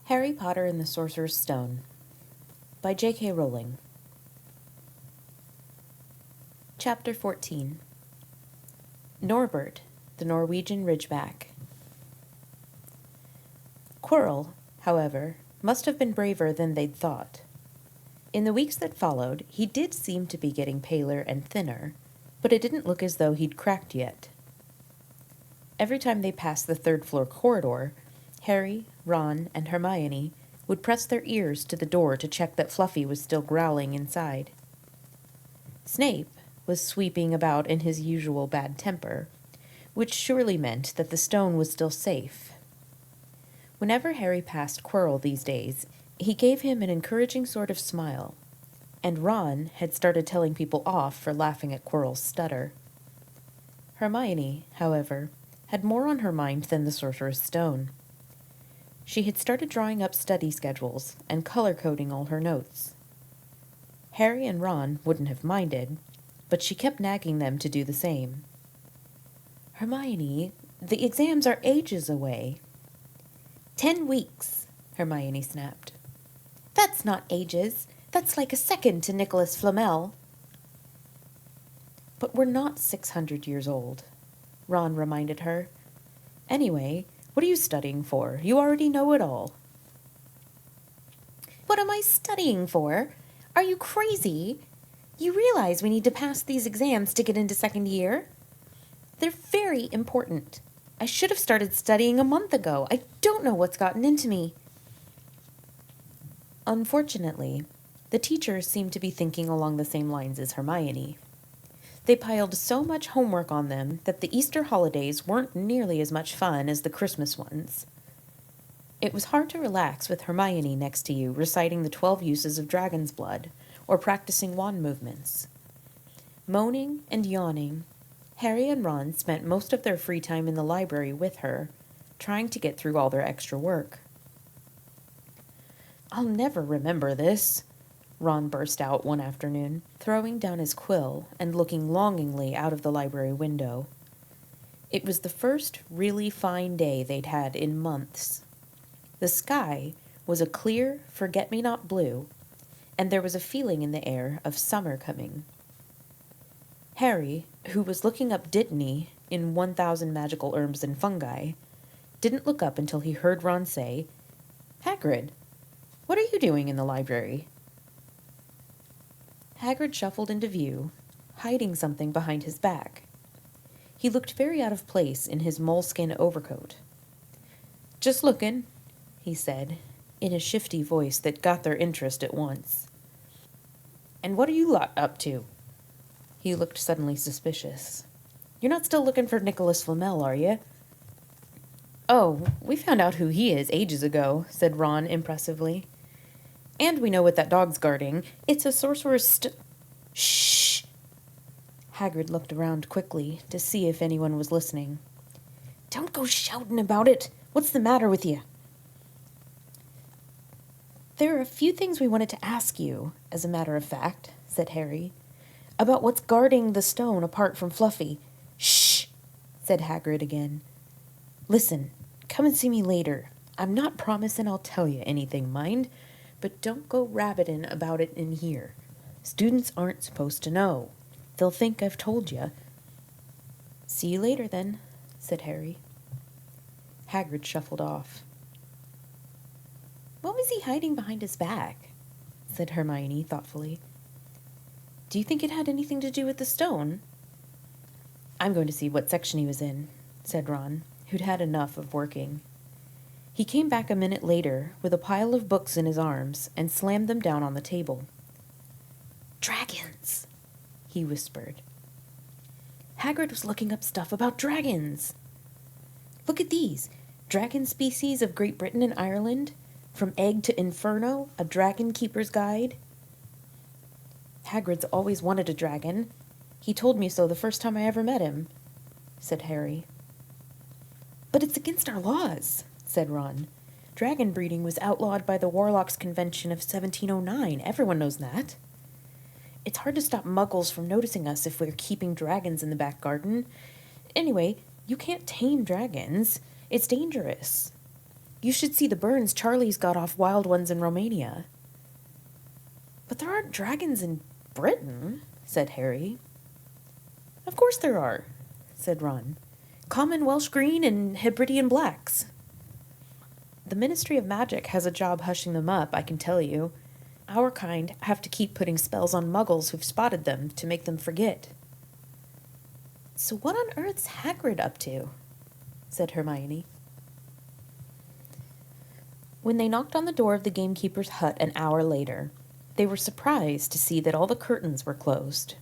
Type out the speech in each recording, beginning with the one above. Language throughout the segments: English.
Harry Potter and the Sorcerer's Stone by J.K. Rowling. Chapter 14. Norbert, the Norwegian Ridgeback. Quirrell, however, must have been braver than they'd thought. In the weeks that followed, he did seem to be getting paler and thinner, but it didn't look as though he'd cracked yet. Every time they passed the third-floor corridor, Harry, Ron, and Hermione would press their ears to the door to check that Fluffy was still growling inside. Snape was sweeping about in his usual bad temper, which surely meant that the stone was still safe. Whenever Harry passed Quirrell these days, he gave him an encouraging sort of smile, and Ron had started telling people off for laughing at Quirrell's stutter. Hermione, however, had more on her mind than the Sorcerer's Stone. She had started drawing up study schedules and color-coding all her notes. Harry and Ron wouldn't have minded, but she kept nagging them to do the same. "Hermione, the exams are ages away." 10 weeks, Hermione snapped. "That's not ages. That's like a second to Nicholas Flamel." "But we're not 600 years old," Ron reminded her. "Anyway, what are you studying for? You already know it all." "What am I studying for? Are you crazy? You realize we need to pass these exams to get into second year? They're very important. I should have started studying a month ago. I don't know what's gotten into me." Unfortunately, the teachers seemed to be thinking along the same lines as Hermione. They piled so much homework on them that the Easter holidays weren't nearly as much fun as the Christmas ones. It was hard to relax with Hermione next to you reciting the 12 uses of dragon's blood or practicing wand movements. Moaning and yawning, Harry and Ron spent most of their free time in the library with her, trying to get through all their extra work. "I'll never remember this," Ron burst out one afternoon, throwing down his quill and looking longingly out of the library window. It was the first really fine day they'd had in months. The sky was a clear, forget-me-not blue, and there was a feeling in the air of summer coming. Harry, who was looking up Dittany in 1,000 Magical Herbs and Fungi, didn't look up until he heard Ron say, "Hagrid, what are you doing in the library?" Hagrid shuffled into view, hiding something behind his back. He looked very out of place in his moleskin overcoat. "Just lookin'," he said, in a shifty voice that got their interest at once. "And what are you lot up to?" He looked suddenly suspicious. "You're not still looking for Nicholas Flamel, are you?" "Oh, we found out who he is ages ago," said Ron impressively. "And we know what that dog's guarding. It's a sorcerer's Shh!" Hagrid looked around quickly to see if anyone was listening. "Don't go shouting about it. What's the matter with you?" "There are a few things we wanted to ask you, as a matter of fact," said Harry, "about what's guarding the stone apart from Fluffy." "Shh!" said Hagrid again. "Listen, come and see me later. I'm not promising I'll tell you anything, mind, but don't go rabbiting about it in here. Students aren't supposed to know. They'll think I've told you." "See you later, then," said Harry. Hagrid shuffled off. "What was he hiding behind his back?" said Hermione thoughtfully. "Do you think it had anything to do with the stone?" "I'm going to see what section he was in," said Ron, who'd had enough of working. He came back a minute later with a pile of books in his arms and slammed them down on the table. "Dragons," he whispered. Hagrid was looking up stuff about dragons. "Look at these. Dragon species of Great Britain and Ireland. From Egg to Inferno, a Dragon Keeper's Guide." "Hagrid's always wanted a dragon. He told me so the first time I ever met him," said Harry. "But it's against our laws," said Ron. "Dragon breeding was outlawed by the Warlocks' Convention of 1709. Everyone knows that. It's hard to stop muggles from noticing us if we're keeping dragons in the back garden. Anyway, you can't tame dragons. It's dangerous. You should see the burns Charlie's got off wild ones in Romania. But there aren't dragons in Britain, said Harry. Of course there are, said Ron. Common Welsh green and Hebridean blacks. The Ministry of Magic has a job hushing them up, I can tell you. Our kind have to keep putting spells on muggles who've spotted them to make them forget. So what on earth's Hagrid up to? Said Hermione. When they knocked on the door of the gamekeeper's hut an hour later, they were surprised to see that all the curtains were closed.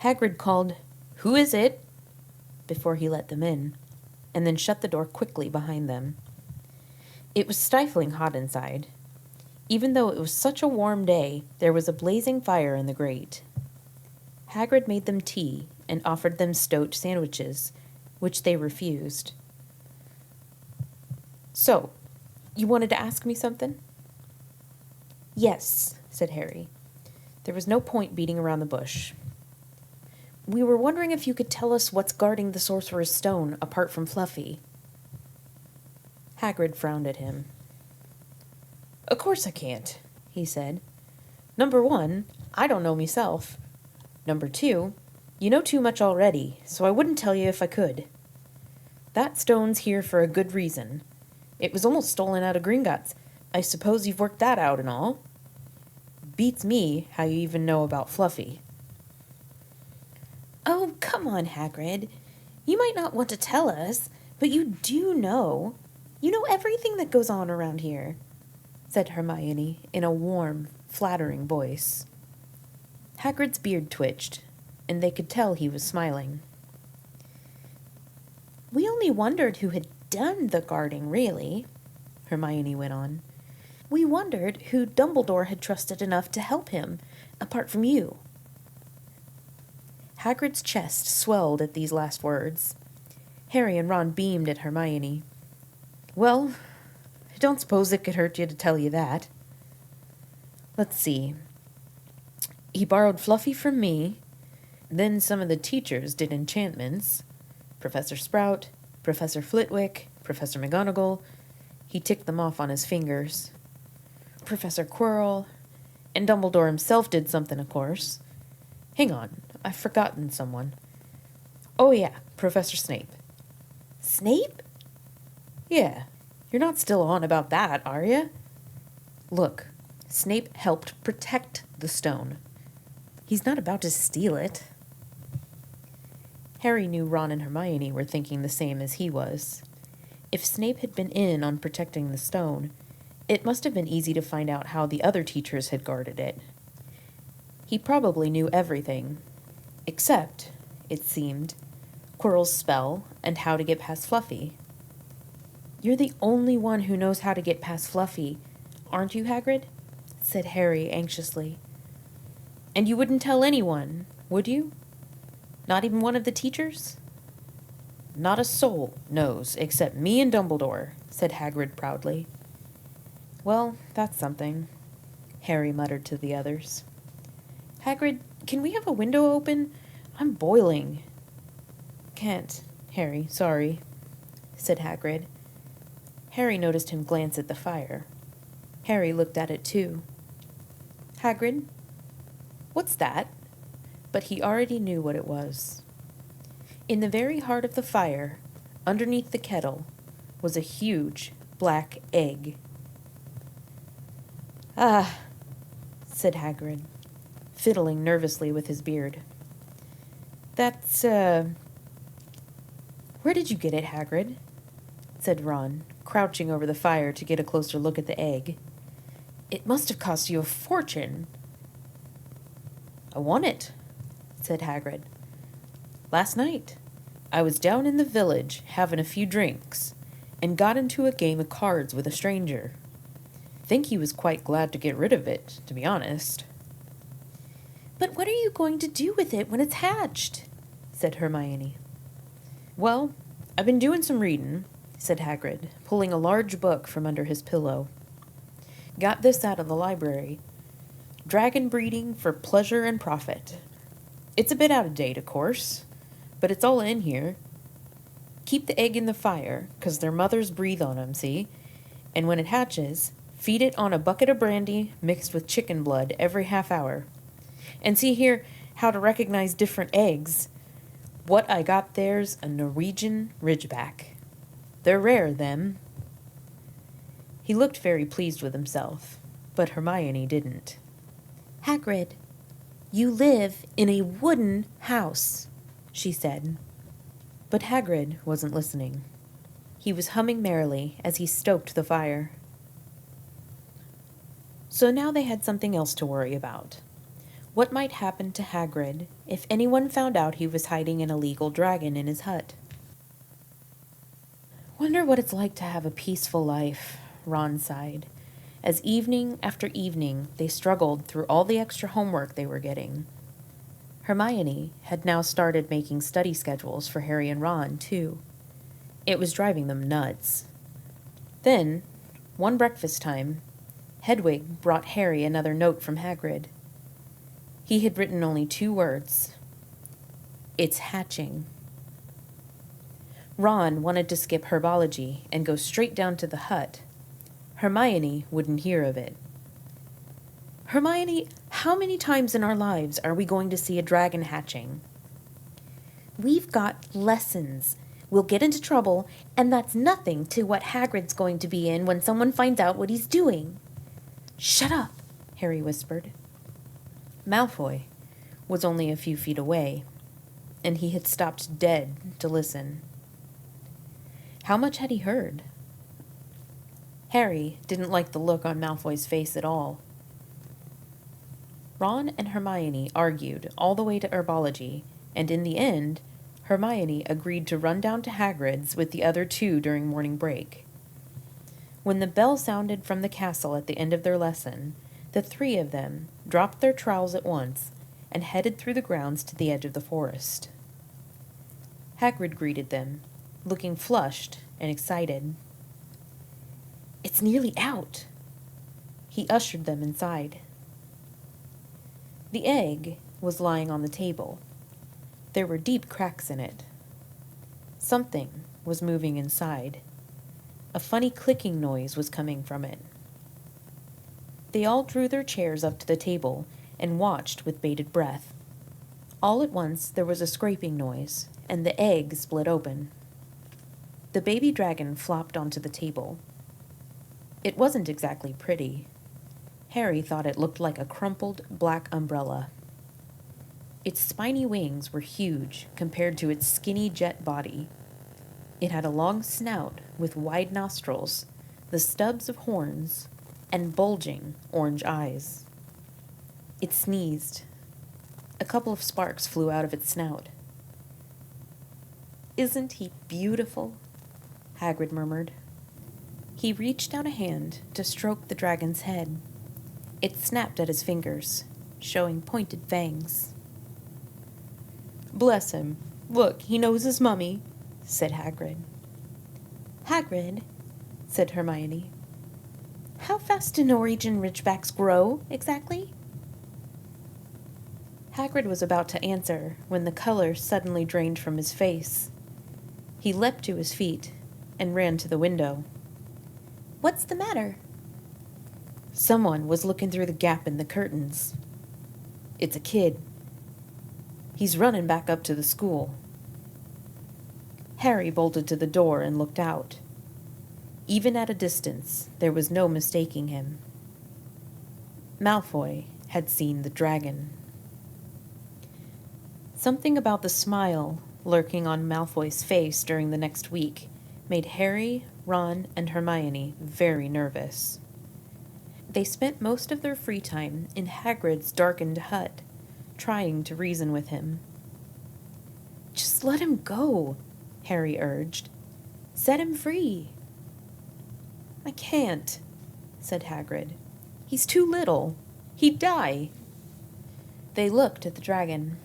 Hagrid called, "Who is it?" before he let them in, and then shut the door quickly behind them. It was stifling hot inside. Even though it was such a warm day, there was a blazing fire in the grate. Hagrid made them tea and offered them stoat sandwiches, which they refused. "So, you wanted to ask me something?" "Yes," said Harry. There was no point beating around the bush. "We were wondering if you could tell us what's guarding the Sorcerer's Stone apart from Fluffy." Hagrid frowned at him. "Of course I can't," he said. "Number 1, I don't know myself. Number 2, you know too much already, so I wouldn't tell you if I could. That stone's here for a good reason. It was almost stolen out of Gringotts. I suppose you've worked that out and all. Beats me how you even know about Fluffy." "Oh, come on, Hagrid. You might not want to tell us, but you do know. You know everything that goes on around here," said Hermione in a warm, flattering voice. Hagrid's beard twitched, and they could tell he was smiling. "We only wondered who had done the guarding, really," Hermione went on. "We wondered who Dumbledore had trusted enough to help him, apart from you." Hagrid's chest swelled at these last words. Harry and Ron beamed at Hermione. "Well, I don't suppose it could hurt you to tell you that. Let's see. He borrowed Fluffy from me. Then some of the teachers did enchantments. Professor Sprout, Professor Flitwick, Professor McGonagall. He ticked them off on his fingers. Professor Quirrell. And Dumbledore himself did something, of course. Hang on, I've forgotten someone. Oh yeah, Professor Snape." "Snape?" "Yeah, you're not still on about that, are you? Look, Snape helped protect the stone. He's not about to steal it." Harry knew Ron and Hermione were thinking the same as he was. If Snape had been in on protecting the stone, it must have been easy to find out how the other teachers had guarded it. He probably knew everything, except, it seemed, Quirrell's spell and how to get past Fluffy. "You're the only one who knows how to get past Fluffy, aren't you, Hagrid?" said Harry anxiously. "And you wouldn't tell anyone, would you? Not even one of the teachers?" "Not a soul knows except me and Dumbledore," said Hagrid proudly. "Well, that's something," Harry muttered to the others. "Hagrid, can we have a window open? I'm boiling." "Can't, Harry, sorry," said Hagrid. Harry noticed him glance at the fire. Harry looked at it too. "Hagrid, what's that?" But he already knew what it was. In the very heart of the fire, underneath the kettle, was a huge black egg. "Ah," said Hagrid, fiddling nervously with his beard. "That's, Where did you get it, Hagrid?" said Ron, crouching over the fire to get a closer look at the egg. "It must have cost you a fortune." "I won it," said Hagrid. "Last night. I was down in the village having a few drinks and got into a game of cards with a stranger. Think he was quite glad to get rid of it, to be honest." "But what are you going to do with it when it's hatched?" said Hermione. "Well, I've been doing some reading," said Hagrid, pulling a large book from under his pillow. "Got this out of the library. Dragon Breeding for Pleasure and Profit. It's a bit out of date, of course, but it's all in here. Keep the egg in the fire, 'cause their mothers breathe on 'em, see? And when it hatches, feed it on a bucket of brandy mixed with chicken blood every half hour. And see here how to recognize different eggs. What I got there's a Norwegian Ridgeback. They're rare, them." He looked very pleased with himself, but Hermione didn't. "Hagrid, you live in a wooden house," she said. But Hagrid wasn't listening. He was humming merrily as he stoked the fire. So now they had something else to worry about. What might happen to Hagrid if anyone found out he was hiding an illegal dragon in his hut? "Wonder what it's like to have a peaceful life," Ron sighed, as evening after evening they struggled through all the extra homework they were getting. Hermione had now started making study schedules for Harry and Ron, too. It was driving them nuts. Then, one breakfast time, Hedwig brought Harry another note from Hagrid. He had written only 2 words. "It's hatching." Ron wanted to skip herbology and go straight down to the hut. Hermione wouldn't hear of it. "Hermione, how many times in our lives are we going to see a dragon hatching?" "We've got lessons. We'll get into trouble, and that's nothing to what Hagrid's going to be in when someone finds out what he's doing." "Shut up," Harry whispered. Malfoy was only a few feet away, and he had stopped dead to listen. How much had he heard? Harry didn't like the look on Malfoy's face at all. Ron and Hermione argued all the way to herbology, and in the end, Hermione agreed to run down to Hagrid's with the other 2 during morning break. When the bell sounded from the castle at the end of their lesson, the 3 of them dropped their trowels at once and headed through the grounds to the edge of the forest. Hagrid greeted them, looking flushed and excited. "It's nearly out." He ushered them inside. The egg was lying on the table. There were deep cracks in it. Something was moving inside. A funny clicking noise was coming from it. They all drew their chairs up to the table and watched with bated breath. All at once there was a scraping noise, and the egg split open. The baby dragon flopped onto the table. It wasn't exactly pretty. Harry thought it looked like a crumpled black umbrella. Its spiny wings were huge compared to its skinny jet body. It had a long snout with wide nostrils, the stubs of horns, and bulging orange eyes. It sneezed. A couple of sparks flew out of its snout. "Isn't he beautiful?" Hagrid murmured. He reached out a hand to stroke the dragon's head. It snapped at his fingers, showing pointed fangs. "Bless him. Look, he knows his mummy," said Hagrid. "Hagrid," said Hermione, "how fast do Norwegian Ridgebacks grow, exactly?" Hagrid was about to answer when the color suddenly drained from his face. He leapt to his feet and ran to the window. "What's the matter?" Someone was looking through the gap in the curtains. "It's a kid. He's running back up to the school." Harry bolted to the door and looked out. Even at a distance, there was no mistaking him. Malfoy had seen the dragon. Something about the smile lurking on Malfoy's face during the next week made Harry, Ron, and Hermione very nervous. They spent most of their free time in Hagrid's darkened hut, trying to reason with him. "Just let him go," Harry urged. "Set him free." "I can't," said Hagrid. "He's too little. He'd die." They looked at the dragon.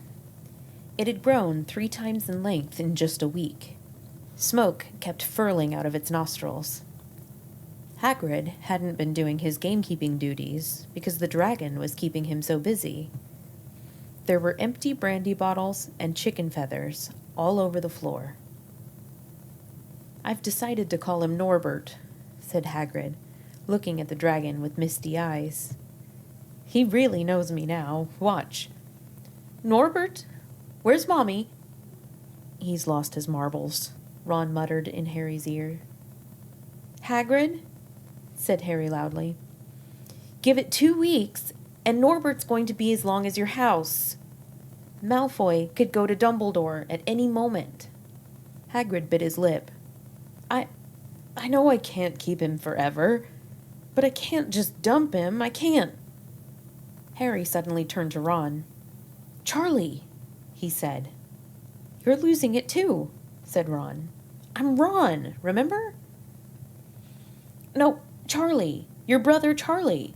It had grown 3 times in length in just a week. Smoke kept furling out of its nostrils. Hagrid hadn't been doing his gamekeeping duties because the dragon was keeping him so busy. There were empty brandy bottles and chicken feathers all over the floor. "I've decided to call him Norbert," said Hagrid, looking at the dragon with misty eyes. "He really knows me now. Watch. Norbert, where's Mommy?" "He's lost his marbles," Ron muttered in Harry's ear. "Hagrid," said Harry loudly, "give it 2 weeks, and Norbert's going to be as long as your house. Malfoy could go to Dumbledore at any moment." Hagrid bit his lip. I know I can't keep him forever, but I can't just dump him. I can't." Harry suddenly turned to Ron. "Charlie," he said. "You're losing it too," said Ron. "I'm Ron, remember?" "No, Charlie. Your brother Charlie.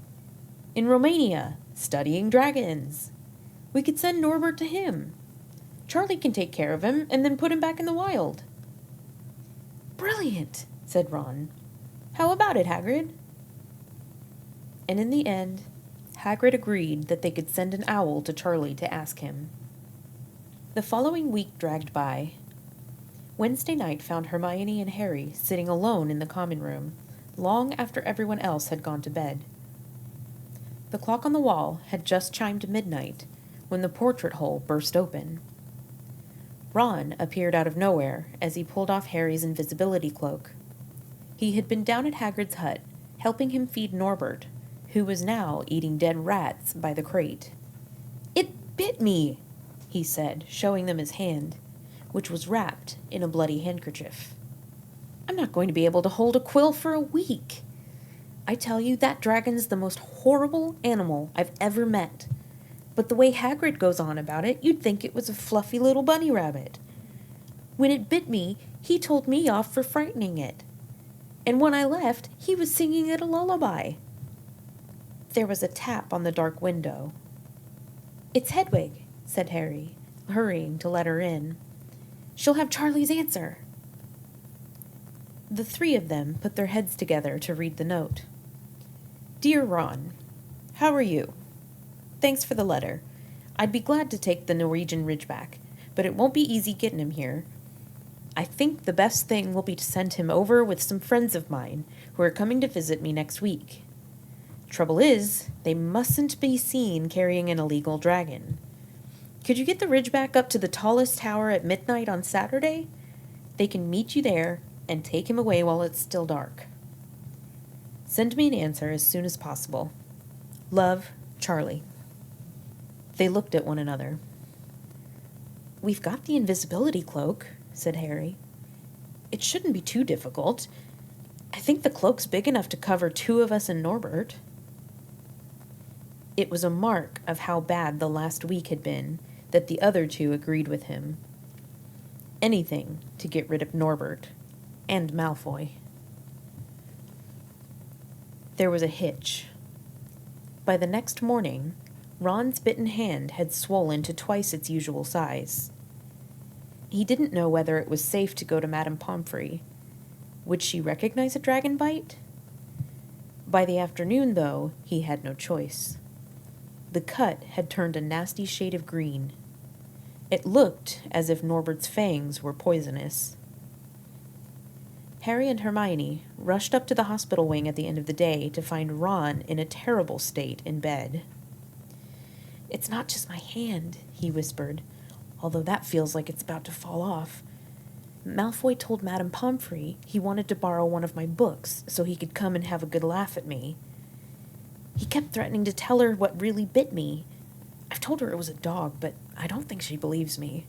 In Romania, studying dragons. We could send Norbert to him. Charlie can take care of him and then put him back in the wild." "Brilliant," said Ron. "How about it, Hagrid?" And in the end, Hagrid agreed that they could send an owl to Charlie to ask him. The following week dragged by. Wednesday night found Hermione and Harry sitting alone in the common room, long after everyone else had gone to bed. The clock on the wall had just chimed midnight when the portrait hole burst open. Ron appeared out of nowhere as he pulled off Harry's invisibility cloak. He had been down at Hagrid's hut, helping him feed Norbert, who was now eating dead rats by the crate. "It bit me," he said, showing them his hand, which was wrapped in a bloody handkerchief. "I'm not going to be able to hold a quill for a week. I tell you, that dragon's the most horrible animal I've ever met. But the way Hagrid goes on about it, you'd think it was a fluffy little bunny rabbit. When it bit me, he told me off for frightening it. And when I left, he was singing it a lullaby." There was a tap on the dark window. "It's Hedwig," said Harry, hurrying to let her in. "She'll have Charlie's answer." The 3 of them put their heads together to read the note. "Dear Ron, how are you? Thanks for the letter. I'd be glad to take the Norwegian Ridgeback, but it won't be easy getting him here. I think the best thing will be to send him over with some friends of mine who are coming to visit me next week. Trouble is, they mustn't be seen carrying an illegal dragon. Could you get the Ridgeback up to the tallest tower at midnight on Saturday? They can meet you there and take him away while it's still dark. Send me an answer as soon as possible. Love, Charlie." They looked at one another. "We've got the invisibility cloak," said Harry. "It shouldn't be too difficult. I think the cloak's big enough to cover 2 of us and Norbert." It was a mark of how bad the last week had been that the other 2 agreed with him. Anything to get rid of Norbert and Malfoy. There was a hitch. By the next morning, Ron's bitten hand had swollen to twice its usual size. He didn't know whether it was safe to go to Madame Pomfrey. Would she recognize a dragon bite? By the afternoon, though, he had no choice. The cut had turned a nasty shade of green. It looked as if Norbert's fangs were poisonous. Harry and Hermione rushed up to the hospital wing at the end of the day to find Ron in a terrible state in bed. "It's not just my hand," he whispered, "although that feels like it's about to fall off. Malfoy told Madame Pomfrey he wanted to borrow one of my books so he could come and have a good laugh at me. He kept threatening to tell her what really bit me. I've told her it was a dog, but I don't think she believes me.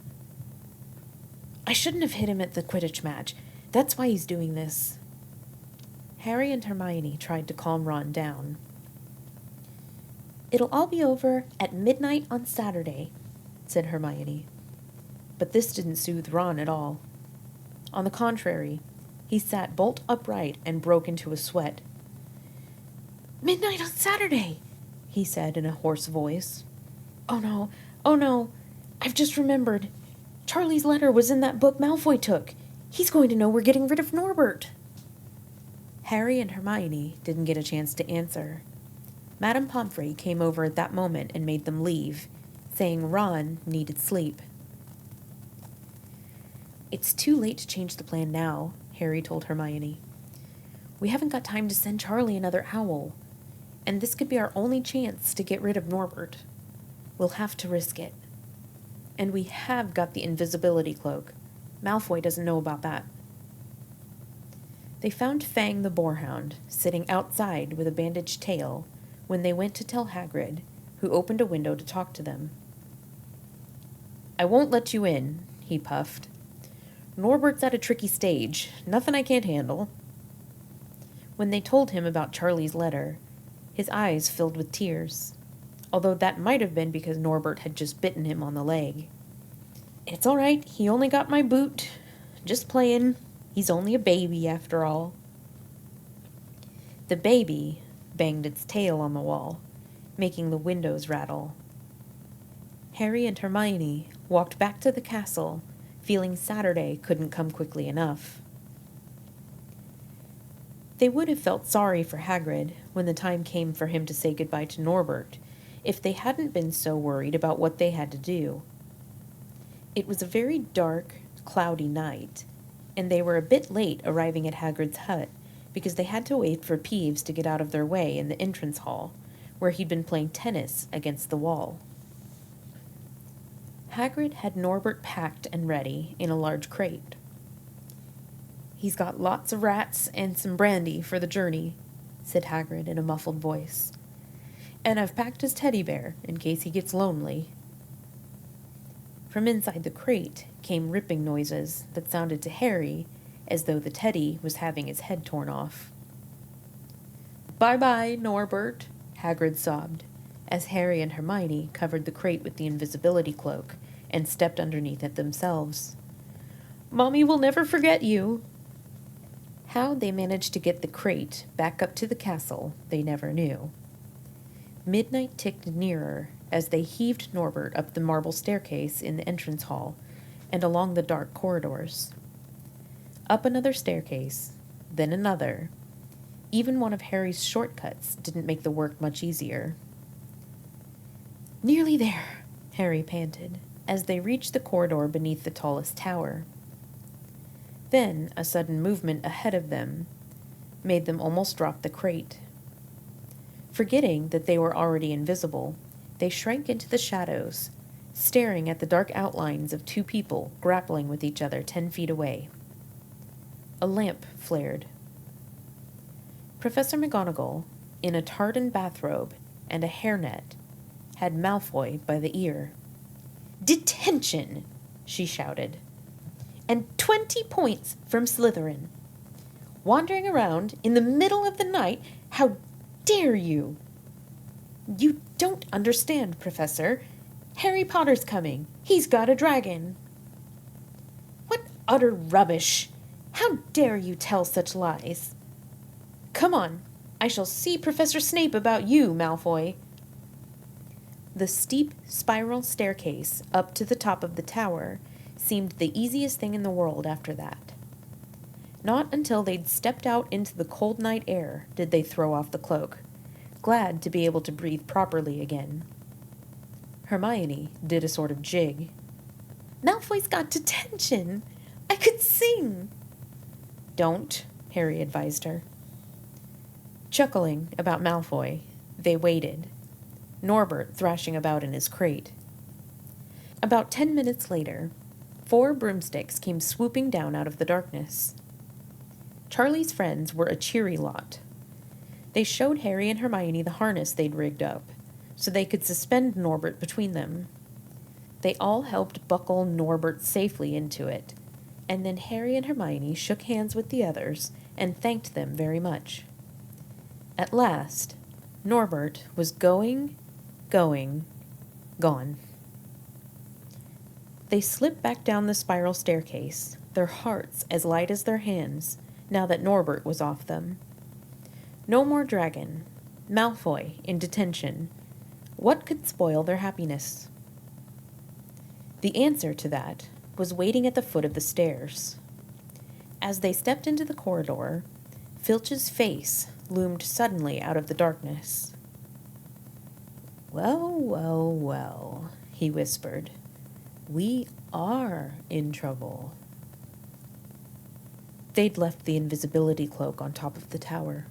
I shouldn't have hit him at the Quidditch match. That's why he's doing this." Harry and Hermione tried to calm Ron down. "It'll all be over at midnight on Saturday," said Hermione. But this didn't soothe Ron at all. On the contrary, he sat bolt upright and broke into a sweat. "Midnight on Saturday," he said in a hoarse voice. Oh no, I've just remembered. Charlie's letter was in that book Malfoy took. He's going to know we're getting rid of Norbert." Harry and Hermione didn't get a chance to answer. Madame Pomfrey came over at that moment and made them leave, saying Ron needed sleep. "It's too late to change the plan now," Harry told Hermione. We haven't got time to send Charlie another owl, and this could be our only chance to get rid of Norbert. We'll have to risk it. And we have got the invisibility cloak. Malfoy doesn't know about that. They found Fang the boarhound sitting outside with a bandaged tail when they went to tell Hagrid, who opened a window to talk to them. "I won't let you in," he puffed. "Norbert's at a tricky stage. Nothing I can't handle." When they told him about Charlie's letter, his eyes filled with tears, although that might have been because Norbert had just bitten him on the leg. "It's all right. He only got my boot. Just playing. He's only a baby, after all." The baby banged its tail on the wall, making the windows rattle. Harry and Hermione walked back to the castle, feeling Saturday couldn't come quickly enough. They would have felt sorry for Hagrid when the time came for him to say goodbye to Norbert, if they hadn't been so worried about what they had to do. It was a very dark, cloudy night, and they were a bit late arriving at Hagrid's hut because they had to wait for Peeves to get out of their way in the entrance hall, where he'd been playing tennis against the wall. Hagrid had Norbert packed and ready in a large crate. "He's got lots of rats and some brandy for the journey," said Hagrid in a muffled voice. "And I've packed his teddy bear in case he gets lonely." From inside the crate came ripping noises that sounded to Harry as though the teddy was having his head torn off. "Bye-bye, Norbert," Hagrid sobbed, as Harry and Hermione covered the crate with the invisibility cloak and stepped underneath it themselves. "Mommy will never forget you." How they managed to get the crate back up to the castle, they never knew. Midnight ticked nearer as they heaved Norbert up the marble staircase in the entrance hall and along the dark corridors. Up another staircase, then another. Even one of Harry's shortcuts didn't make the work much easier. "Nearly there," Harry panted, as they reached the corridor beneath the tallest tower. Then a sudden movement ahead of them made them almost drop the crate. Forgetting that they were already invisible, they shrank into the shadows, staring at the dark outlines of two people grappling with each other 10 feet away. A lamp flared. Professor McGonagall, in a tartan bathrobe and a hairnet, had Malfoy by the ear. "Detention!" she shouted. "And 20 points from Slytherin. Wandering around in the middle of the night, how dare you?" "You don't understand, Professor. Harry Potter's coming. He's got a dragon." "What utter rubbish! How dare you tell such lies? Come on, I shall see Professor Snape about you, Malfoy." The steep spiral staircase up to the top of the tower seemed the easiest thing in the world after that. Not until they'd stepped out into the cold night air did they throw off the cloak, glad to be able to breathe properly again. Hermione did a sort of jig. "Malfoy's got detention! I could sing!" "Don't," Harry advised her. Chuckling about Malfoy, they waited, Norbert thrashing about in his crate. About 10 minutes later, 4 broomsticks came swooping down out of the darkness. Charlie's friends were a cheery lot. They showed Harry and Hermione the harness they'd rigged up, so they could suspend Norbert between them. They all helped buckle Norbert safely into it, and then Harry and Hermione shook hands with the others and thanked them very much. At last, Norbert was gone. They slipped back down the spiral staircase, their hearts as light as their hands, now that Norbert was off them. No more dragon. Malfoy in detention. What could spoil their happiness? The answer to that was waiting at the foot of the stairs. As they stepped into the corridor, Filch's face loomed suddenly out of the darkness. "Well, well, well," he whispered. "We are in trouble." They'd left the invisibility cloak on top of the tower.